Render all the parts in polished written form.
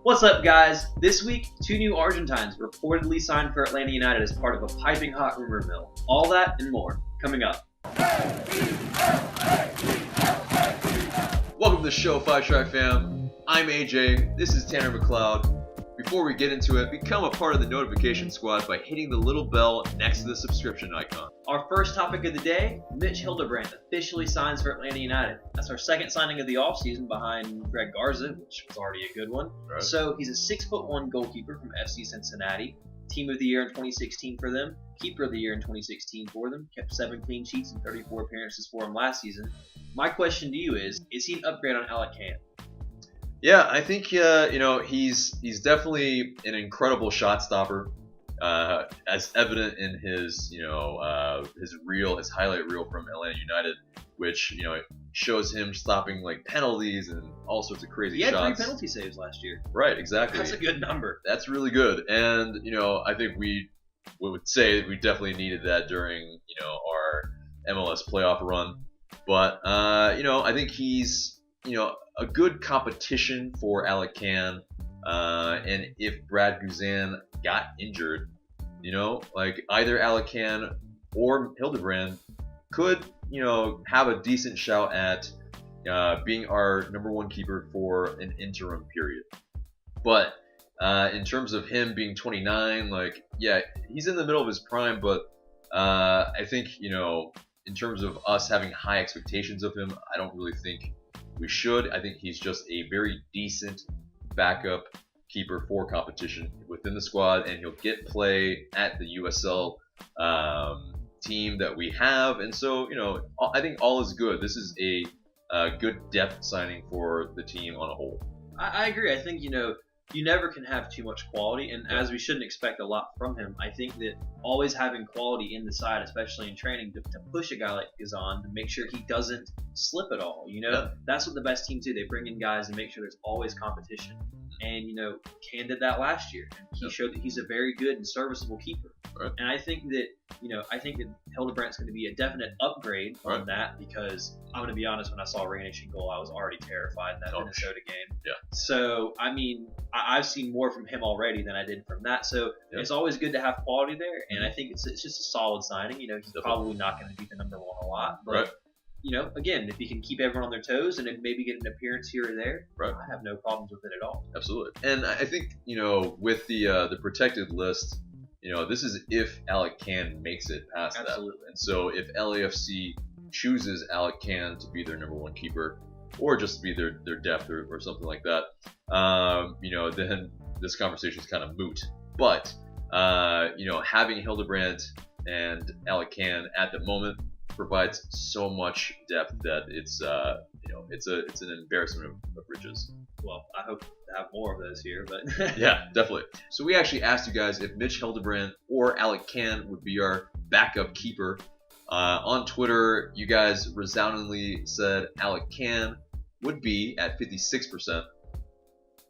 What's up, guys? This week, two new Argentines reportedly signed for Atlanta United as part of a piping hot rumor mill. All that and more coming up. Welcome to the show, Five Stripe fam. I'm AJ. This is Tanner McLeod. Before we get into it, become a part of the notification squad by hitting the little bell next to the subscription icon. Our first topic of the day, Mitch Hildebrandt officially signs for Atlanta United. That's our second signing of the offseason behind Greg Garza, which was already a good one. Right. So he's a 6'1" goalkeeper from FC Cincinnati. Team of the year in 2016 for them. Keeper of the year in 2016 for them. Kept 7 clean sheets and 34 appearances for him last season. My question to you is he an upgrade on Alec Can? Yeah, I think he's definitely an incredible shot stopper, as evident in his his highlight reel from Atlanta United, which shows him stopping like penalties and all sorts of crazy shots. He had 3 penalty saves last year. Right, exactly. That's a good number. That's really good, and I think we would say we definitely needed that during our MLS playoff run, but I think he's a good competition for Alec Can, and if Brad Guzan got injured, like either Alec Can or Hildebrandt could, have a decent shout at being our number one keeper for an interim period. But in terms of him being 29, he's in the middle of his prime, but I think, in terms of us having high expectations of him, I don't really think we should. I think he's just a very decent backup keeper for competition within the squad, and he'll get play at the USL team that we have. And so, I think all is good. This is a good depth signing for the team on a whole. I agree. I think, you never can have too much quality, and as we shouldn't expect a lot from him, I think that always having quality in the side, especially in training, to push a guy like Guzan to make sure he doesn't slip at all. That's what the best teams do. They bring in guys and make sure there's always competition. And, Can did that last year. And he showed that he's a very good and serviceable keeper. Right. And I think that, Hildebrandt's going to be a definite upgrade on that, because I'm going to be honest, when I saw Ranish in goal, I was already terrified in that Minnesota game. Yeah. So, I've seen more from him already than I did from that. So, It's always good to have quality there. And I think it's just a solid signing. He's definitely probably not going to be the number one a lot. But, again, if he can keep everyone on their toes and then maybe get an appearance here or there, I have no problems with it at all. Absolutely. And I think, with the protected list, this is if Alec Can makes it past that. And so if LAFC chooses Alec Can to be their number one keeper, or just to be their depth or something like that, then this conversation is kind of moot. But, having Hildebrandt and Alec Can at the moment provides so much depth that it's an embarrassment of riches. Well, I hope to have more of those here, but yeah, definitely. So we actually asked you guys if Mitch Hildebrandt or Alec Can would be our backup keeper. On Twitter, you guys resoundingly said Alec Can would be at 56%.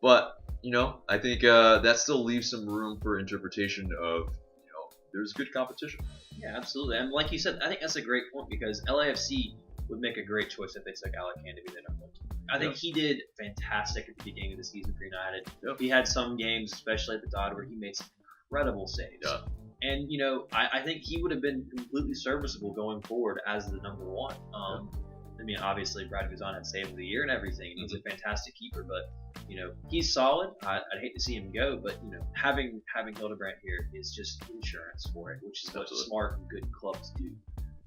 But, I think that still leaves some room for interpretation of, there's good competition. Yeah, absolutely. And like you said, I think that's a great point, because LAFC would make a great choice if they took Alec Can to be their number one keeper. I think he did fantastic at the beginning of the season for United. He had some games, especially at the Dod, where he made some incredible saves. Yeah. And, I think he would have been completely serviceable going forward as the number one. Obviously, Brad Guzan had save of the year and everything. He's a fantastic keeper, but, he's solid. I'd hate to see him go, but, having Hildebrandt here is just insurance for it, which is what smart and good clubs do.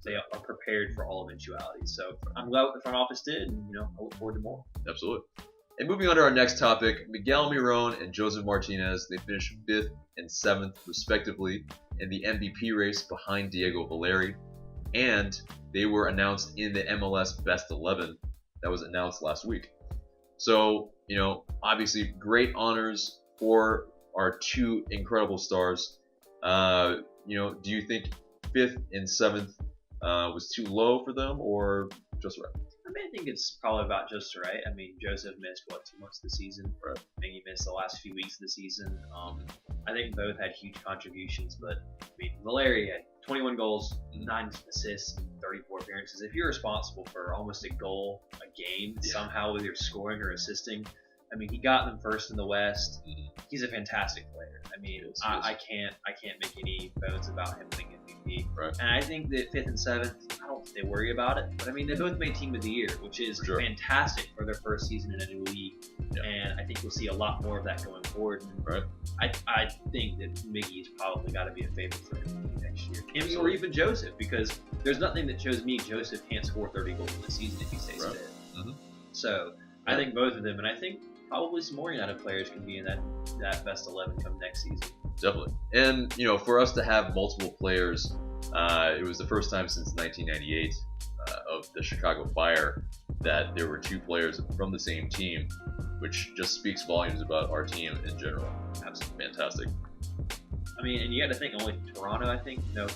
They are prepared for all eventualities. So I'm glad what the front office did, and, I look forward to more. Absolutely. And moving on to our next topic, Miguel Martinez and Josef Martinez, they finished 5th and 7th, respectively, in the MVP race behind Diego Valeri. And they were announced in the MLS Best 11 that was announced last week. So, obviously great honors for our two incredible stars. Do you think 5th and 7th was too low for them, or just right? I think it's probably about just right. Josef missed 2 months of the season. Right. I think he missed the last few weeks of the season. I think both had huge contributions, but Valeri had 21 goals, 9 assists, 34 appearances. If you're responsible for almost a goal a game somehow, whether you're scoring or assisting, I mean, he got them first in the West. He's a fantastic player. I mean, I can't make any bones about him winning MVP. Right. And I think that 5th and 7th, I don't think they worry about it. But I mean, they both made Team of the Year, which is fantastic for their first season in a new league. Yeah. And I think we'll see a lot more of that going forward. And right. I think that Miggy's probably got to be a favorite for MVP next year. Him or even Josef, because there's nothing that shows me Josef can't score 30 goals in the season if he stays fit. So I think both of them, and I think probably some more United players can be in that best 11 come next season. Definitely. And, for us to have multiple players, it was the first time since 1998 of the Chicago Fire that there were 2 players from the same team, which just speaks volumes about our team in general. Absolutely fantastic. I mean, and you got to think only Toronto, I think. No,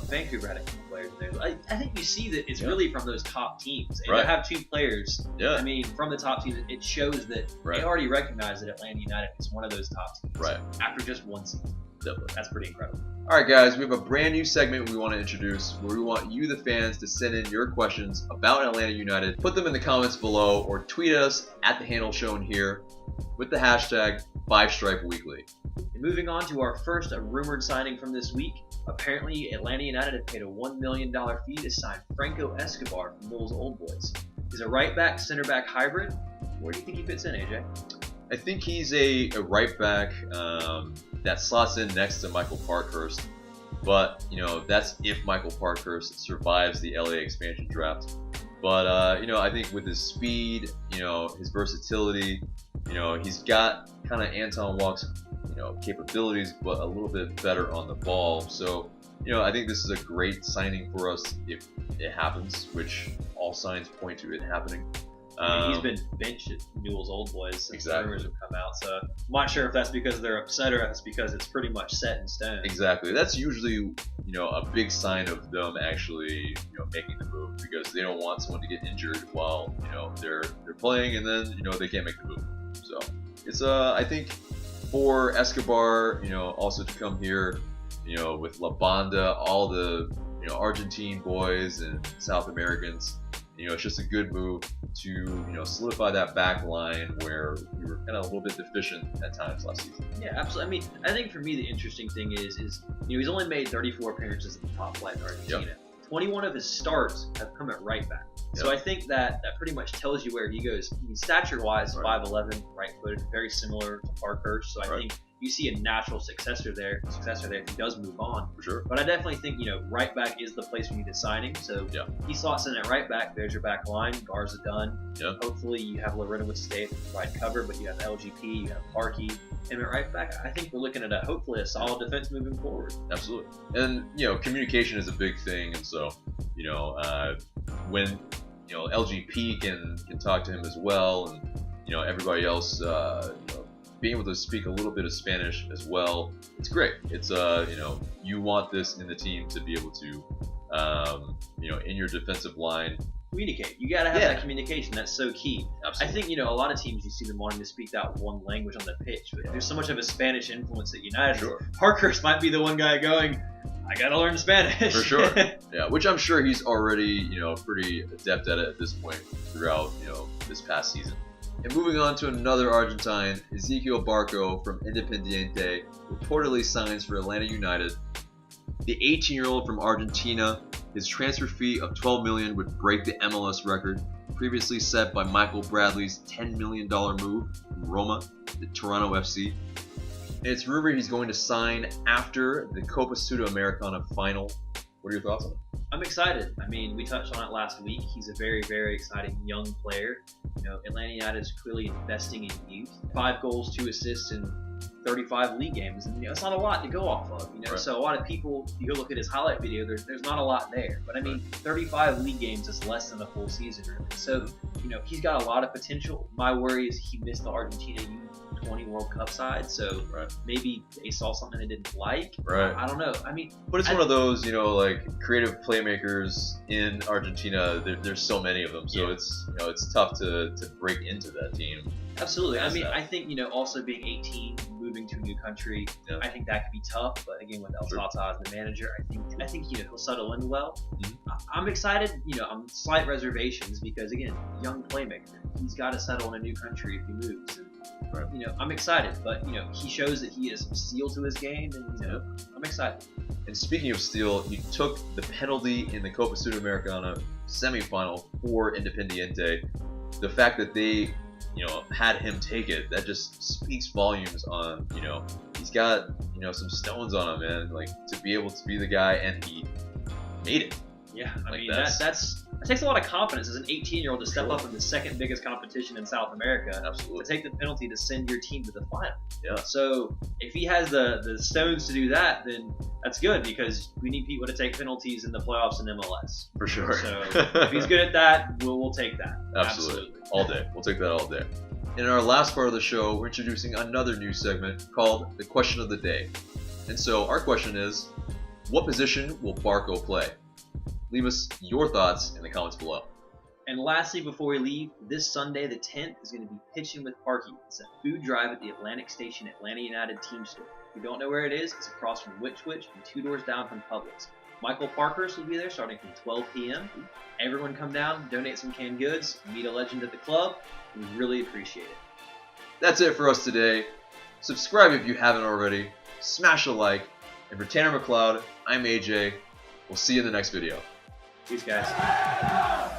Vancouver had a couple players in there. I think you see that it's really from those top teams. And to have 2 players, I mean, from the top teams, it shows that they already recognize that Atlanta United is one of those top teams after just one season. Definitely. That's pretty incredible. All right, guys, we have a brand new segment we want to introduce where we want you, the fans, to send in your questions about Atlanta United. Put them in the comments below or tweet us at the handle shown here with the hashtag 5StripeWeekly. And moving on to our first rumored signing from this week. Apparently, Atlanta United have paid a $1 million fee to sign Franco Escobar from Newell's Old Boys. He's a right back, center back hybrid. Where do you think he fits in, AJ? I think he's a right back that slots in next to Michael Parkhurst. But, that's if Michael Parkhurst survives the LA expansion draft. But, I think with his speed, his versatility, he's got kind of Anton Walk's, capabilities, but a little bit better on the ball. So, I think this is a great signing for us if it happens, which all signs point to it happening. He's been benched at Newell's Old Boys since the rumors have come out, so I'm not sure if that's because they're upset or if it's because it's pretty much set in stone. Exactly. That's usually, a big sign of them actually, making the move, because they don't want someone to get injured while, they're playing, and then, they can't make the move. So it's I think for Escobar, also to come here, with La Banda, all the, Argentine boys and South Americans. It's just a good move to, solidify that back line where we were kind of a little bit deficient at times last season. Yeah, absolutely. I mean, I think for me the interesting thing is he's only made 34 appearances in the top flight in Argentina. Yep. 21 of his starts have come at right back. So I think that pretty much tells you where he goes. I mean, stature-wise, 5'11", right-footed, very similar to Parkhurst. So I think you see a natural successor there if he does move on. For sure. But I definitely think, right back is the place we need to sign him. So he slots in at right back. There's your back line. Garza done. Yeah. Hopefully you have Loretta with State to provide cover, but you have LGP, you have Parkey, him at right back. I think we're looking at hopefully a solid defense moving forward. Absolutely. And, communication is a big thing. And so, when, LGP can talk to him as well, and, everybody else, being able to speak a little bit of Spanish as well, it's great. It's you want this in the team to be able to, in your defensive line, communicate. You got to have that communication. That's so key. Absolutely. I think a lot of teams you see them wanting to speak that one language on the pitch, but there's so much of a Spanish influence at United. Sure. Parkhurst might be the one guy going, I got to learn Spanish. For sure. Yeah, which I'm sure he's already pretty adept at it at this point throughout this past season. And moving on to another Argentine, Ezequiel Barco from Independiente reportedly signs for Atlanta United. The 18-year-old from Argentina, his transfer fee of $12 million would break the MLS record previously set by Michael Bradley's $10 million move from Roma to Toronto FC. And it's rumored he's going to sign after the Copa Sudamericana final. What are your thoughts on it? I'm excited. I mean, we touched on it last week. He's a very, very exciting young player. Atlanta United is clearly investing in youth. 5 goals, 2 assists in 35 league games. And, it's not a lot to go off of. So a lot of people, if you go look at his highlight video, there's not a lot there. But, I mean, 35 league games is less than a full season, really. So, he's got a lot of potential. My worry is he missed the Argentina U20 World Cup side, so maybe they saw something they didn't like. Right. I don't know. I mean, but it's one of those, like creative playmakers in Argentina. There's so many of them, so it's tough to break into that team. Absolutely. I mean, I think also being 18, moving to a new country, I think that could be tough. But again, with El Tata as the manager, I think he'll settle in well. Mm-hmm. I'm excited. I'm slight reservations because again, young playmaker. He's got to settle in a new country if he moves. And Right. I'm excited. But he shows that he has steel to his game, and I'm excited. And speaking of steel, he took the penalty in the Copa Sudamericana semifinal for Independiente. The fact that they, had him take it, that just speaks volumes on, he's got, some stones on him, man. Like, to be able to be the guy, and he made it. Yeah, I mean, that takes a lot of confidence as an 18-year-old to step up in the second biggest competition in South America. Absolutely. To take the penalty to send your team to the final. Yeah. So if he has the stones to do that, then that's good, because we need people to take penalties in the playoffs in MLS. For sure. So if he's good at that, we'll take that. Absolutely. All day. We'll take that all day. In our last part of the show, we're introducing another new segment called The Question of the Day. And so our question is, what position will Barco play? Leave us your thoughts in the comments below. And lastly, before we leave, this Sunday, the 10th, is going to be Pitching with Parky. It's a food drive at the Atlantic Station Atlanta United team store. If you don't know where it is, it's across from Witch and 2 doors down from Publix. Michael Parkhurst will be there starting from 12 p.m. Everyone come down, donate some canned goods, meet a legend at the club. We really appreciate it. That's it for us today. Subscribe if you haven't already. Smash a like. And for Tanner McLeod, I'm AJ. We'll see you in the next video. Peace, guys.